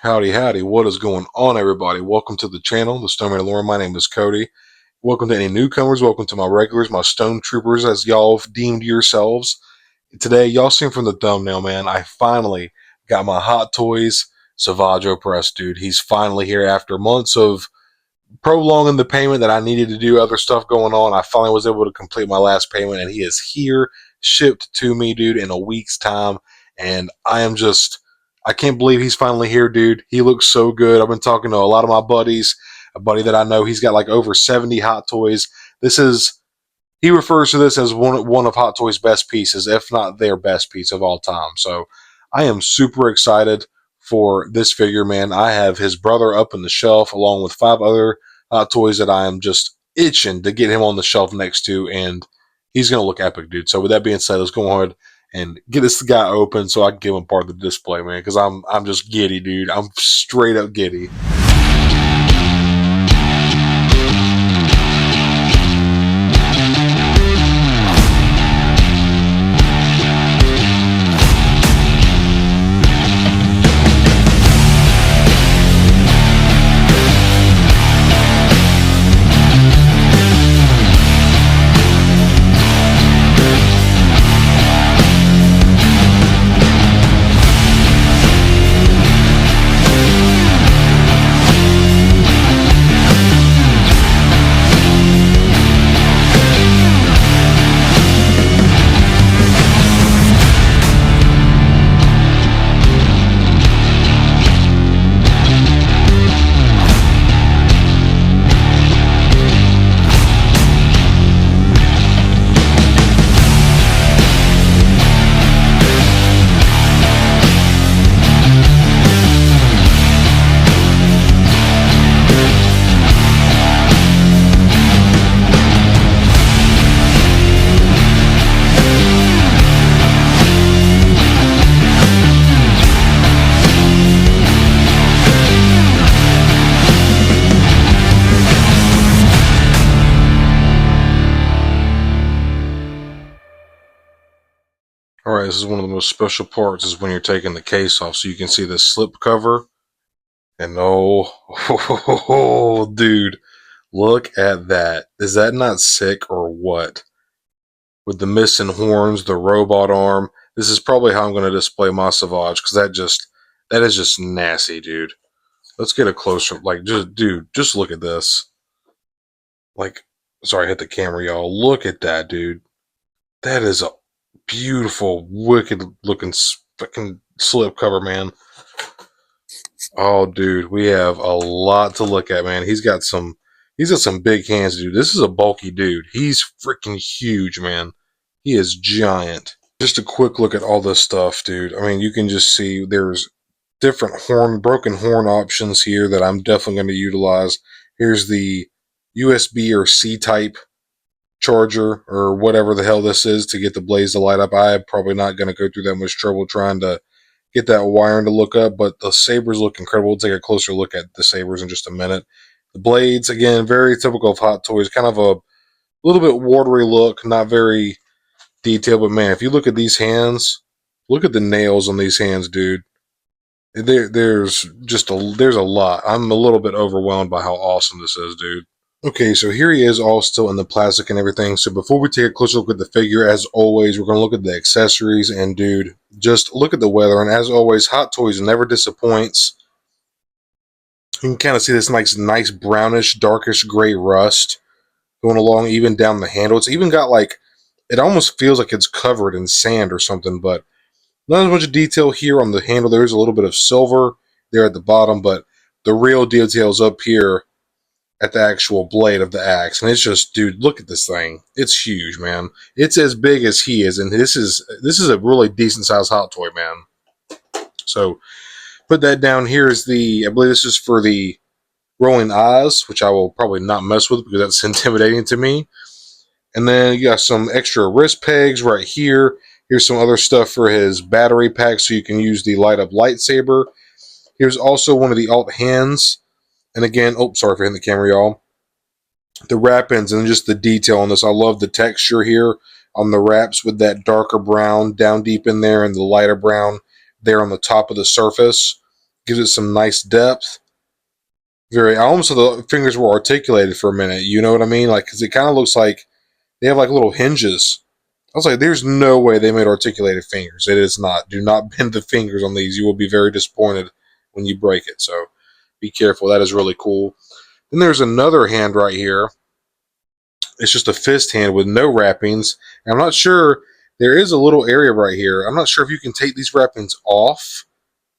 Howdy, howdy. What is going on, everybody? Welcome to the channel, The Stone Mandalorian. My name is Cody. Welcome to any newcomers. Welcome to my regulars, my stone troopers, as y'all have deemed yourselves. Today, y'all seen from the thumbnail, man, I finally got my Hot Toys Savage Opress, dude. He's finally here after months of prolonging the payment that I needed to do other stuff going on. I finally was able to complete my last payment, and he is here, shipped to me, dude, in a week's time. And I can't believe he's finally here, dude. He looks so good. I've been talking to a lot of my buddies. A buddy that I know, he's got like over 70 Hot Toys. He refers to this as one of Hot Toys' best pieces, if not their best piece of all time. So I am super excited for this figure, man. I have his brother up on the shelf along with 5 other Hot Toys that I am just itching to get him on the shelf next to, and he's going to look epic, dude. So with that being said, let's go ahead and get this guy open so I can give him part of the display, man, because I'm just giddy, dude. I'm straight up giddy. Alright, this is one of the most special parts is when you're taking the case off, so you can see the slip cover. And oh, dude, look at that. Is that not sick or what? With the missing horns, the robot arm. This is probably how I'm going to display my Savage, because that is just nasty, dude. Let's get a closer, just look at this. Sorry, I hit the camera, y'all. Look at that, dude. That is a beautiful, wicked looking fucking slip cover, man. Oh, dude, we have a lot to look at, man. He's got some big hands, dude. This is a bulky dude. He's freaking huge, man. He is giant. Just a quick look at all this stuff, dude. I mean, you can just see there's different broken horn options here that I'm definitely going to utilize. Here's the USB or C-type charger or whatever the hell this is to get the blaze to light up. I'm probably not going to go through that much trouble trying to get that wiring to look up, but the sabers look incredible. We'll take a closer look at the sabers in just a minute. The blades, again, very typical of Hot Toys, kind of a little bit watery look, not very detailed, but man, if you look at these hands, look at the nails on these hands, dude. There's a lot. I'm a little bit overwhelmed by how awesome this is, dude. Okay, so here he is all still in the plastic and everything. So before we take a closer look at the figure, as always, we're going to look at the accessories. And dude, just look at the weather. And as always, Hot Toys never disappoints. You can kind of see this nice brownish, darkish gray rust going along even down the handle. It's even got it almost feels like it's covered in sand or something, but not as much detail here on the handle. There's a little bit of silver there at the bottom, but the real detail is up here at the actual blade of the axe. And it's just, dude, look at this thing. It's huge, man. It's as big as he is, and this is a really decent sized Hot Toy, man. So put that down. Here is I believe this is for the rolling eyes, which I will probably not mess with because that's intimidating to me. And then you got some extra wrist pegs right here. Here's some other stuff for his battery pack so you can use the light up lightsaber. Here's also one of the alt hands. And again, oh, sorry for hitting the camera, y'all. The wrap ends and just the detail on this. I love the texture here on the wraps with that darker brown down deep in there and the lighter brown there on the top of the surface. Gives it some nice depth. I almost thought the fingers were articulated for a minute. You know what I mean? Like, because it kind of looks like they have like little hinges. I was like, there's no way they made articulated fingers. It is not. Do not bend the fingers on these. You will be very disappointed when you break it. So be careful. That is really cool. Then there's another hand right here. It's just a fist hand with no wrappings. And I'm not sure. There is a little area right here. I'm not sure if you can take these wrappings off.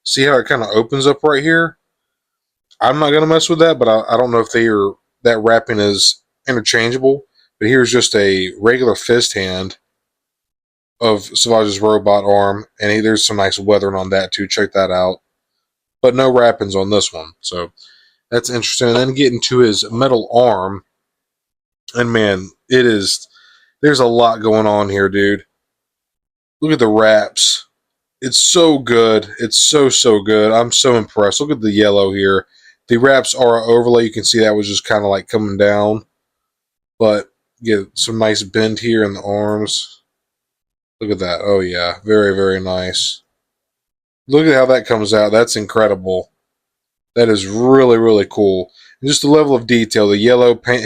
See how it kind of opens up right here? I'm not going to mess with that, but I don't know if that wrapping is interchangeable. But here's just a regular fist hand of Savage's robot arm, and there's some nice weathering on that too. Check that out. But no wrappings on this one, so that's interesting. And then getting to his metal arm, and man, there's a lot going on here, dude. Look at the wraps. It's so good. It's so good. I'm so impressed. Look at the yellow here. The wraps are an overlay. You can see that was just kind of like coming down, but get some nice bend here in the arms. Look at that. Oh yeah, very nice. Look at how that comes out. That's incredible. That is really cool. And just the level of detail. The yellow paint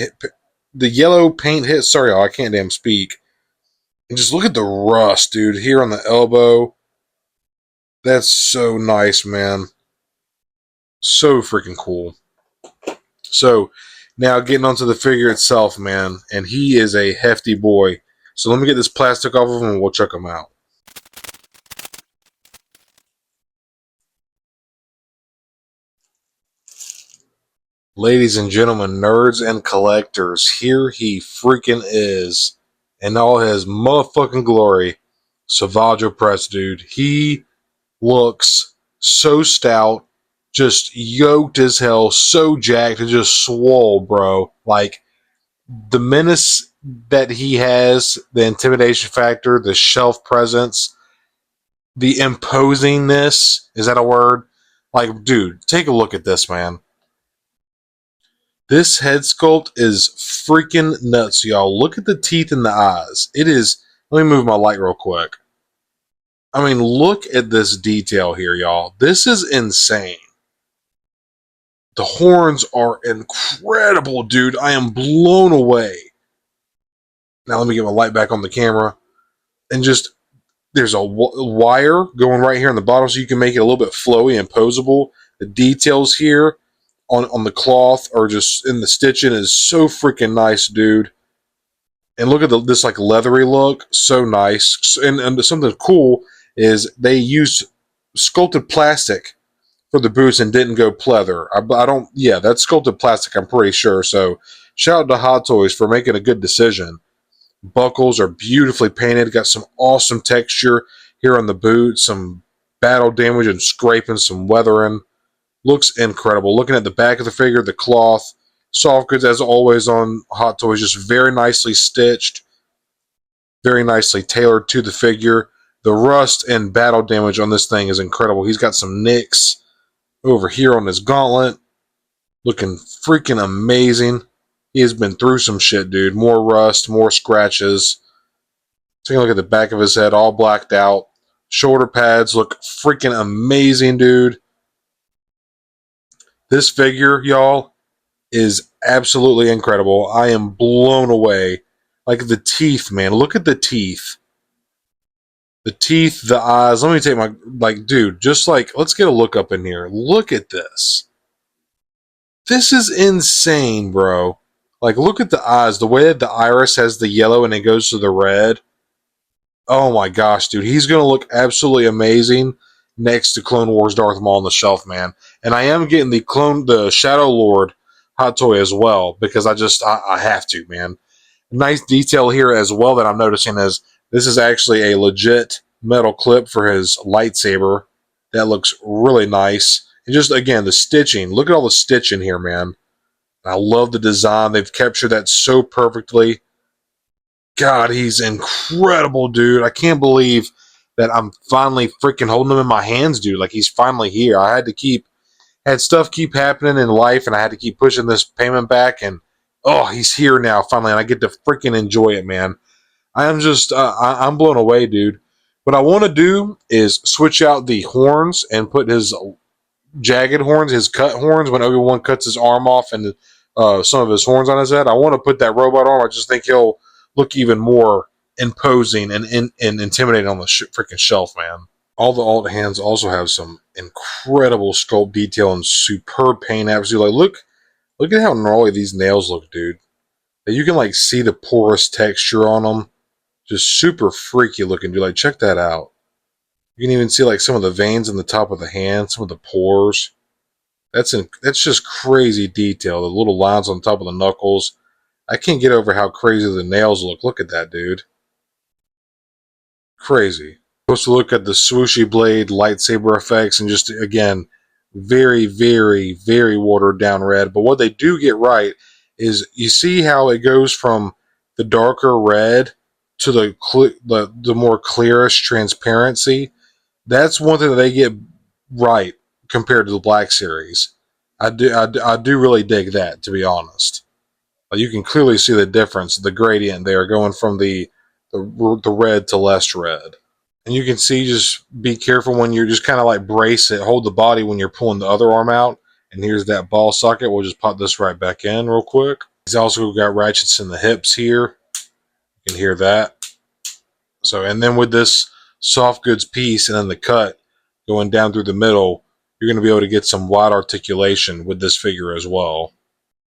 hit. Sorry, y'all, I can't damn speak. And just look at the rust, dude. Here on the elbow. That's so nice, man. So freaking cool. So now getting onto the figure itself, man. And he is a hefty boy. So let me get this plastic off of him and we'll check him out. Ladies and gentlemen, nerds and collectors, here he freaking is. In all his motherfucking glory. Savage Opress, dude. He looks so stout, just yoked as hell, so jacked, and just swole, bro. Like, the menace that he has, the intimidation factor, the shelf presence, the imposingness, is that a word? Like, dude, take a look at this, man. This head sculpt is freaking nuts, y'all. Look at the teeth and the eyes. It is... Let me move my light real quick. I mean, look at this detail here, y'all. This is insane. The horns are incredible, dude. I am blown away. Now let me get my light back on the camera. And just... There's a wire going right here on the bottom so you can make it a little bit flowy and posable. The details here on the cloth or just in the stitching is so freaking nice, dude. And look at this like leathery look. So nice. And something cool is they used sculpted plastic for the boots and didn't go pleather. Yeah, that's sculpted plastic, I'm pretty sure. So shout out to Hot Toys for making a good decision. Buckles are beautifully painted. Got some awesome texture here on the boot. Some battle damage and scraping, some weathering. Looks incredible. Looking at the back of the figure, the cloth, soft goods as always on Hot Toys, just very nicely stitched, very nicely tailored to the figure. The rust and battle damage on this thing is incredible. He's got some nicks over here on his gauntlet, looking freaking amazing. He has been through some shit, dude. More rust, more scratches. Take a look at the back of his head, all blacked out. Shoulder pads look freaking amazing, dude. This figure, y'all, is absolutely incredible. I am blown away. Like the teeth, man. Look at the teeth. The teeth, the eyes. Let me take my... Like, dude, just like... Let's get a look up in here. Look at this. This is insane, bro. Like, look at the eyes. The way that the iris has the yellow and it goes to the red. Oh my gosh, dude. He's going to look absolutely amazing next to Clone Wars Darth Maul on the shelf, man. And I am getting the Shadow Lord Hot Toy as well because I have to, man. Nice detail here as well that I'm noticing is this is actually a legit metal clip for his lightsaber. That looks really nice. And just, again, the stitching. Look at all the stitching here, man. I love the design. They've captured that so perfectly. God, he's incredible, dude. I can't believe that I'm finally freaking holding him in my hands, dude. Like, he's finally here. Had stuff keep happening in life, and I had to keep pushing this payment back, and, oh, he's here now, finally, and I get to freaking enjoy it, man. I'm blown away, dude. What I want to do is switch out the horns and put his jagged horns, his cut horns, when Obi-Wan cuts his arm off and some of his horns on his head. I want to put that robot arm. I just think he'll look even more imposing and intimidating on the freaking shelf, man. All the alt hands also have some incredible sculpt detail and superb paint apps. Like, look at how gnarly these nails look, dude. You can like see the porous texture on them. Just super freaky looking, dude. Like, check that out. You can even see like some of the veins in the top of the hand, some of the pores. That's just crazy detail. The little lines on top of the knuckles. I can't get over how crazy the nails look. Look at that, dude. Crazy. Supposed to look at the swooshy blade lightsaber effects and just, again, very, very, very watered down red. But what they do get right is you see how it goes from the darker red to the more clearish transparency. That's one thing that they get right compared to the Black Series. I do really dig that, to be honest. You can clearly see the difference, the gradient there, going from the red to less red. And you can see, just be careful when you're just kind of like brace it, hold the body when you're pulling the other arm out. And here's that ball socket. We'll just pop this right back in real quick. He's also got ratchets in the hips here. You can hear that. So, and then with this soft goods piece and then the cut going down through the middle, you're going to be able to get some wide articulation with this figure as well.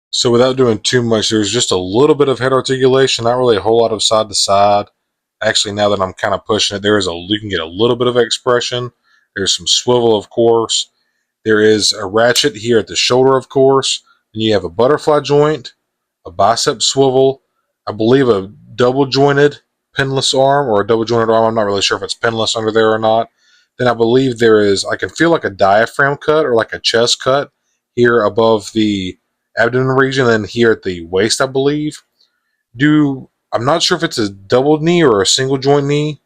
So without doing too much, there's just a little bit of head articulation, not really a whole lot of side to side. Actually, now that I'm kind of pushing it, you can get a little bit of expression. There's some swivel, of course. There is a ratchet here at the shoulder, of course. And you have a butterfly joint, a bicep swivel, I believe a double jointed pinless arm or a double jointed arm. I'm not really sure if it's pinless under there or not. Then I believe there is, I can feel like a diaphragm cut or like a chest cut here above the abdomen region and here at the waist, I believe. I'm not sure if it's a double knee or a single joint knee.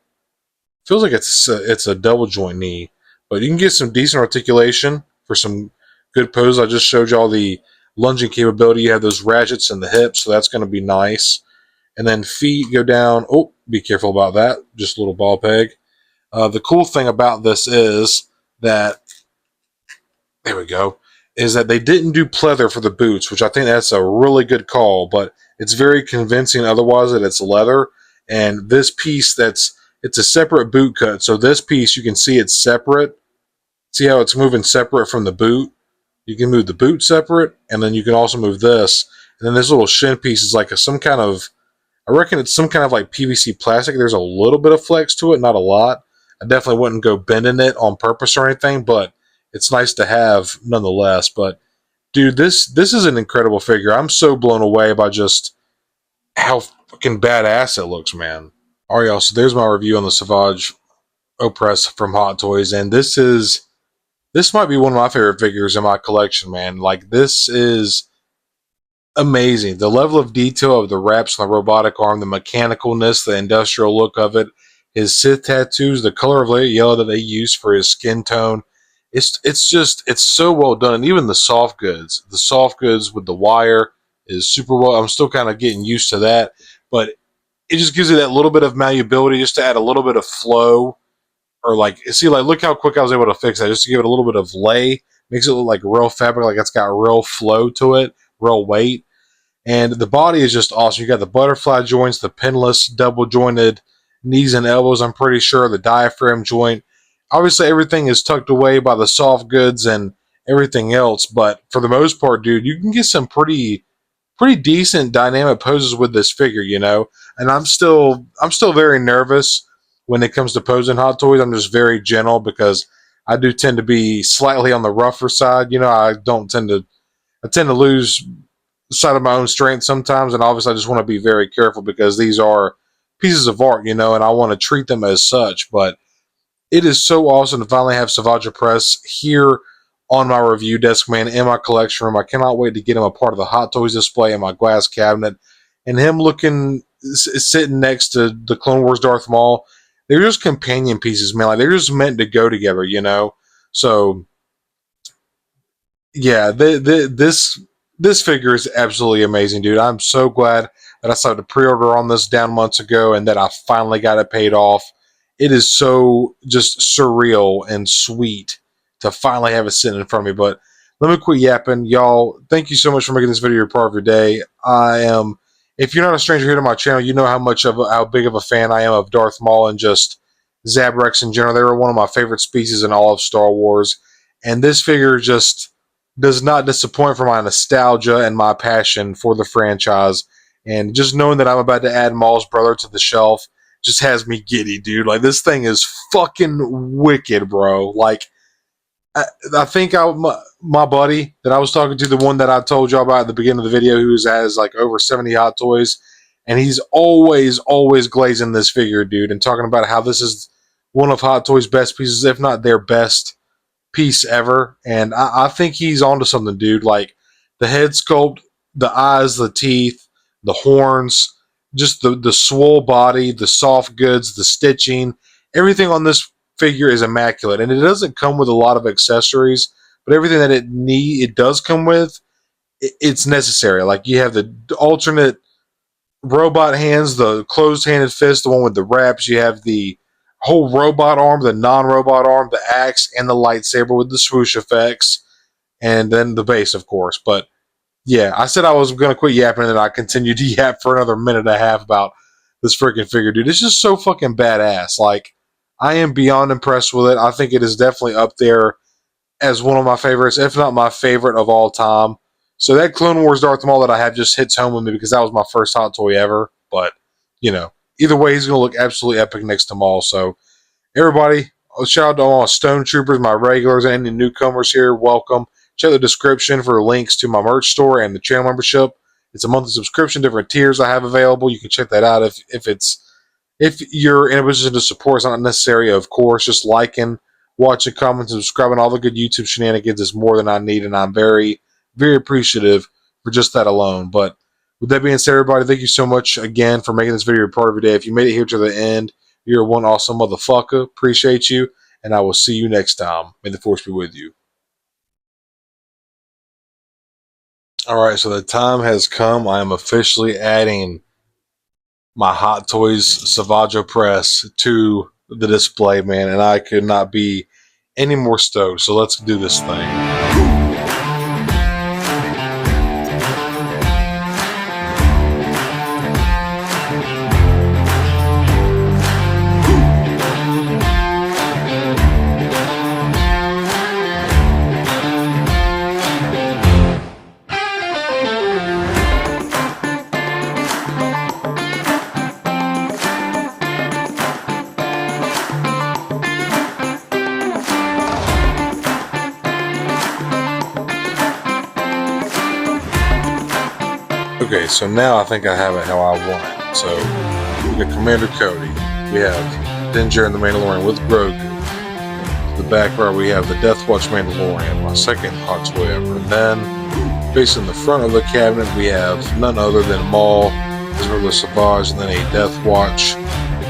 Feels like it's a double joint knee, but you can get some decent articulation for some good poses. I just showed y'all the lunging capability. You have those ratchets in the hips, so that's going to be nice. And then feet go down. Oh, be careful about that. Just a little ball peg. The cool thing about this is that, there we go, is that they didn't do pleather for the boots, which I think that's a really good call, but it's very convincing otherwise that it's leather. And this piece, it's a separate boot cut. So this piece, you can see it's separate. See how it's moving separate from the boot? You can move the boot separate, and then you can also move this. And then this little shin piece is like I reckon it's some kind of like PVC plastic. There's a little bit of flex to it, not a lot. I definitely wouldn't go bending it on purpose or anything, but it's nice to have nonetheless. But dude, this is an incredible figure. I'm so blown away by just how fucking badass it looks, man. Alright, y'all, so there's my review on the Savage Opress from Hot Toys, and this might be one of my favorite figures in my collection, man. Like, this is amazing. The level of detail of the wraps on the robotic arm, the mechanicalness, the industrial look of it, his Sith tattoos, the color of yellow that they use for his skin tone. It's so well done. And even the soft goods with the wire is super well. I'm still kind of getting used to that, but it just gives it that little bit of malleability just to add a little bit of flow. Or like, see, like, look how quick I was able to fix that just to give it a little bit of lay. Makes it look like real fabric, like it's got real flow to it, real weight. And the body is just awesome. You got the butterfly joints, the pinless, double jointed knees and elbows, I'm pretty sure, the diaphragm joint. Obviously, everything is tucked away by the soft goods and everything else, but for the most part, dude, you can get some pretty decent dynamic poses with this figure, you know. And I'm still very nervous when it comes to posing Hot Toys. I'm just very gentle because I do tend to be slightly on the rougher side. You know, I tend to lose sight of my own strength sometimes, and obviously I just want to be very careful because these are pieces of art, you know, and I want to treat them as such. But it is so awesome to finally have Savage Opress here on my review desk, man, in my collection room. I cannot wait to get him a part of the Hot Toys display in my glass cabinet, and him sitting next to the Clone Wars Darth Maul. They're just companion pieces, man. Like, they're just meant to go together, you know. So yeah, this figure is absolutely amazing, dude. I'm so glad that I started to pre-order on this down months ago and that I finally got it paid off. It is so just surreal and sweet to finally have it sitting in front of me. But let me quit yapping. Y'all, thank you so much for making this video a part of your day. If you're not a stranger here to my channel, you know how big of a fan I am of Darth Maul and just Zabrex in general. They were one of my favorite species in all of Star Wars. And this figure just does not disappoint for my nostalgia and my passion for the franchise. And just knowing that I'm about to add Maul's brother to the shelf just has me giddy, dude. Like, this thing is fucking wicked, bro. Like, I think my buddy that I was talking to, the one that I told y'all about at the beginning of the video, who has like over 70 Hot Toys, and he's always glazing this figure, dude, and talking about how this is one of Hot Toys' best pieces, if not their best piece ever. And I think he's onto something, dude. Like, the head sculpt, the eyes, the teeth, the horns, just the swole body, the soft goods, the stitching, everything on this figure is immaculate. And it doesn't come with a lot of accessories, but everything that it does come with, it's necessary. Like, you have the alternate robot hands, the closed-handed fist, the one with the wraps. You have the whole robot arm, the non-robot arm, the axe, and the lightsaber with the swoosh effects, and then the base, of course. But yeah, I said I was going to quit yapping, and then I continued to yap for another minute and a half about this freaking figure, dude. It's just so fucking badass. Like, I am beyond impressed with it. I think it is definitely up there as one of my favorites, if not my favorite of all time. So that Clone Wars Darth Maul that I have just hits home with me because that was my first Hot Toy ever. But, you know, either way, he's going to look absolutely epic next to Maul. So, everybody, shout out to all my Stone Troopers, my regulars, and any newcomers here. Welcome. Check the description for links to my merch store and the channel membership. It's a monthly subscription, different tiers I have available. You can check that out if you're in a position to support. It's not necessary, of course. Just liking, watching, commenting, subscribing, all the good YouTube shenanigans is more than I need, and I'm very, very appreciative for just that alone. But with that being said, everybody, thank you so much again for making this video a part of your day. If you made it here to the end, you're one awesome motherfucker. Appreciate you, and I will see you next time. May the Force be with you. Alright, so the time has come. I am officially adding my Hot Toys Savage Opress to the display, man, and I could not be any more stoked. So let's do this thing. Okay, so now I think I have it how I want it. So, we got Commander Cody. We have Din Djarin the Mandalorian with Grogu. To the back right, we have the Death Watch Mandalorian, my second Hot Toy ever. And then, facing the front of the cabinet, we have none other than Maul, his brother Savage, and then a Death Watch.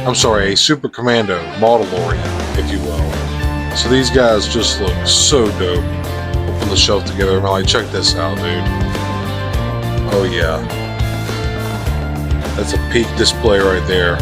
I'm sorry, a Super Commando, Mandalorian, if you will. So these guys just look so dope up on the shelf together. I'm like, check this out, dude. Oh yeah, that's a peak display right there.